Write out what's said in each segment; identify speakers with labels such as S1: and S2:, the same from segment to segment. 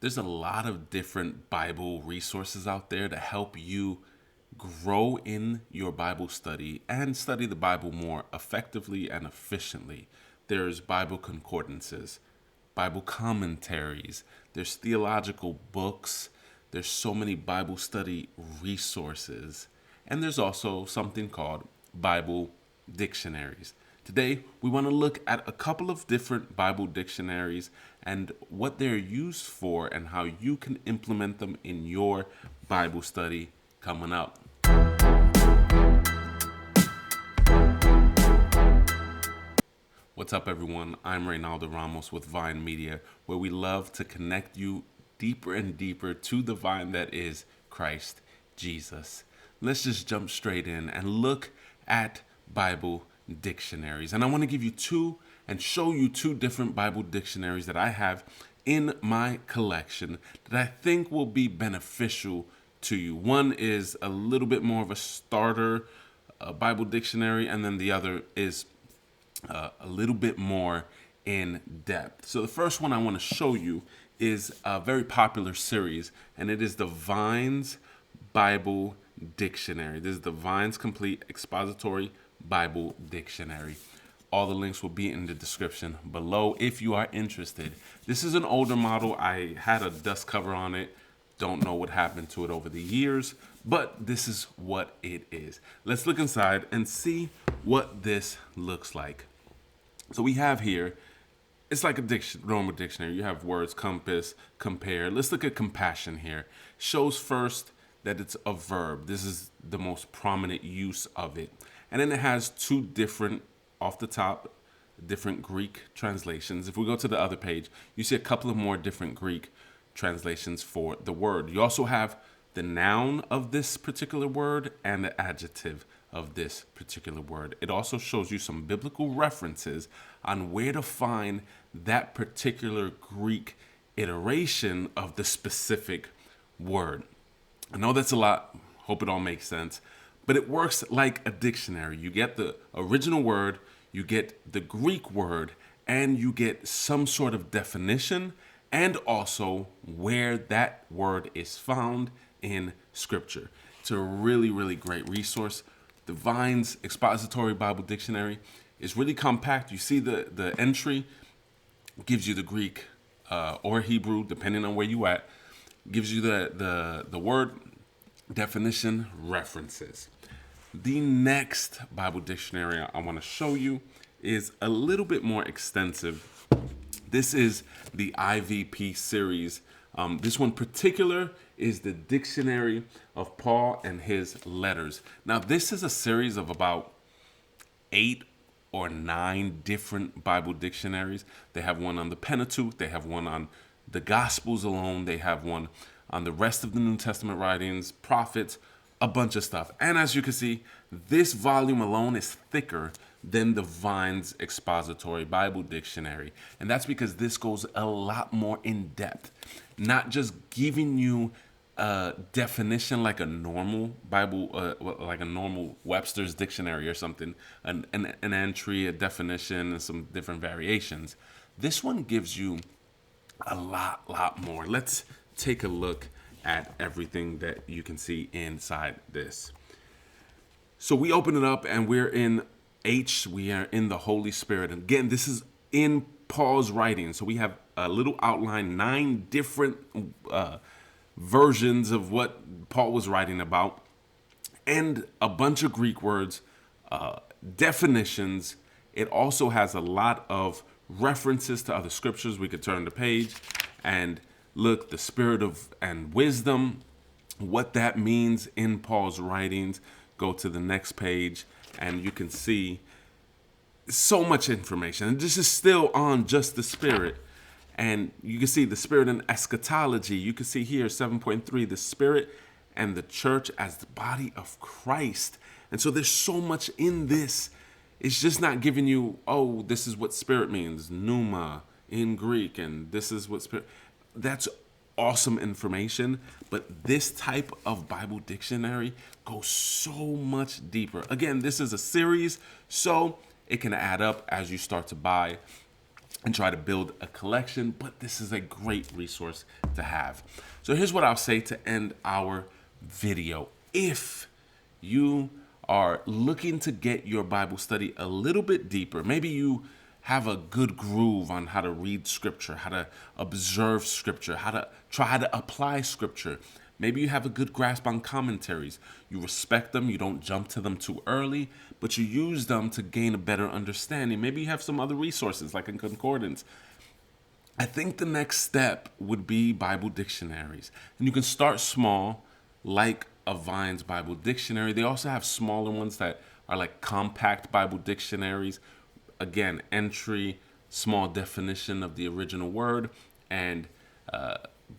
S1: There's a lot of different Bible resources out there to help you grow in your Bible study and study the Bible more effectively and efficiently. There's Bible concordances, Bible commentaries, there's theological books, there's so many Bible study resources, and there's also something called Bible dictionaries. Today, we want to look at a couple of different Bible dictionaries and what they're used for and how you can implement them in your Bible study coming up. What's up, everyone? I'm Reynaldo Ramos with VineMedia, where we love to connect you deeper and deeper to the vine that is Christ Jesus. Let's just jump straight in and look at Bible dictionaries. And I want to give you show you two different Bible dictionaries that I have in my collection that I think will be beneficial to you. One is a little bit more of a starter Bible dictionary, and then the other is a little bit more in depth. So the first one I want to show you is a very popular series, and it is the Vine's Bible Dictionary. This is the Vine's Complete Expository Bible Dictionary. All the links will be in the description below if you are interested. This is an older model. I had a dust cover on it. Don't know what happened to it over the years, but this is what it is. Let's look inside and see what this looks like. So we have here, it's like a normal dictionary. You have words, compass, compare. Let's look at compassion here. Shows first that it's a verb. This is the most prominent use of it. And then it has two different, off the top, different Greek translations. If we go to the other page, you see a couple of more different Greek translations for the word. You also have the noun of this particular word and the adjective of this particular word. It also shows you some biblical references on where to find that particular Greek iteration of the specific word. I know that's a lot. Hope it all makes sense. But it works like a dictionary. You get the original word, you get the Greek word, and you get some sort of definition and also where that word is found in Scripture. It's a really, really great resource. The Vine's Expository Bible Dictionary is really compact. You see the entry gives you the Greek or Hebrew, depending on where you at, gives you the word, definition, references. The next Bible dictionary I want to show you is a little bit more extensive. This is the IVP series. This one particular is the Dictionary of Paul and his letters. Now, this is a series of about 8 or 9 different Bible dictionaries. They have one on the Pentateuch. They have one on the Gospels alone. They have one on the rest of the New Testament writings, prophets, a bunch of stuff. And as you can see, this volume alone is thicker than the Vine's Expository Bible Dictionary. And that's because this goes a lot more in depth, not just giving you a definition like a normal Bible, like a normal Webster's dictionary or something, an entry, a definition, and some different variations. This one gives you a lot more. Let's take a look at everything that you can see inside this. So we open it up and we're in H, we are in the Holy Spirit. And again, this is in Paul's writing. So we have a little outline, 9 different versions of what Paul was writing about, and a bunch of Greek words, definitions. It also has a lot of references to other scriptures. We could turn the page and look, the spirit of and wisdom, what that means in Paul's writings. Go to the next page and you can see so much information. And this is still on just the spirit. And you can see the spirit and eschatology. You can see here 7.3, the spirit and the church as the body of Christ. And so there's so much in this. It's just not giving you, oh, this is what spirit means, pneuma in Greek, and this is what spirit. That's awesome information, but this type of Bible dictionary goes so much deeper. Again, this is a series, so it can add up as you start to buy and try to build a collection, but this is a great resource to have. So here's what I'll say to end our video. If you are looking to get your Bible study a little bit deeper, maybe you have a good groove on how to read scripture, how to observe scripture, how to try to apply scripture. Maybe you have a good grasp on commentaries. You respect them, you don't jump to them too early, but you use them to gain a better understanding. Maybe you have some other resources like a concordance. I think the next step would be Bible dictionaries. And you can start small, like a Vine's Bible dictionary. They also have smaller ones that are like compact Bible dictionaries. Again, entry, small definition of the original word, and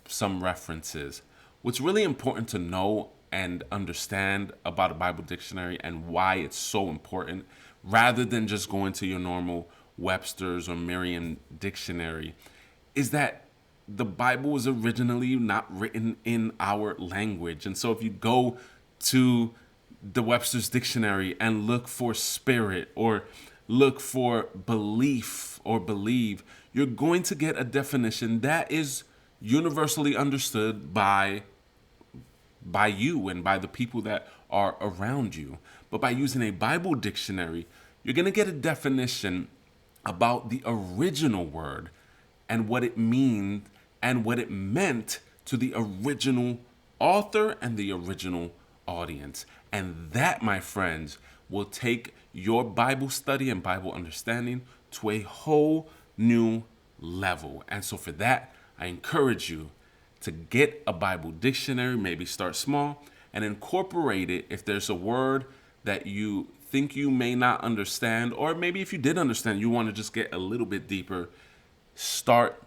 S1: some references. What's really important to know and understand about a Bible dictionary and why it's so important, rather than just going to your normal Webster's or Merriam dictionary, is that the Bible was originally not written in our language. And so if you go to the Webster's dictionary and look for spirit or look for belief or believe, you're going to get a definition that is universally understood by you and by the people that are around you. But by using a Bible dictionary, you're going to get a definition about the original word and what it means and what it meant to the original author and the original audience. And that, my friends, will take your Bible study and Bible understanding to a whole new level. And so for that, I encourage you to get a Bible dictionary, maybe start small, and incorporate it if there's a word that you think you may not understand, or maybe if you did understand, you want to just get a little bit deeper. Start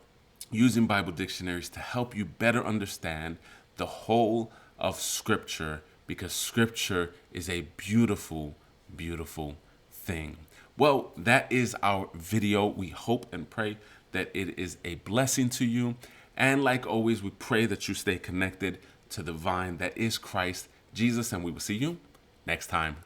S1: using Bible dictionaries to help you better understand the whole of Scripture, because Scripture is a beautiful, beautiful thing. Well, that is our video. We hope and pray that it is a blessing to you. And like always, we pray that you stay connected to the vine that is Christ Jesus, and we will see you next time.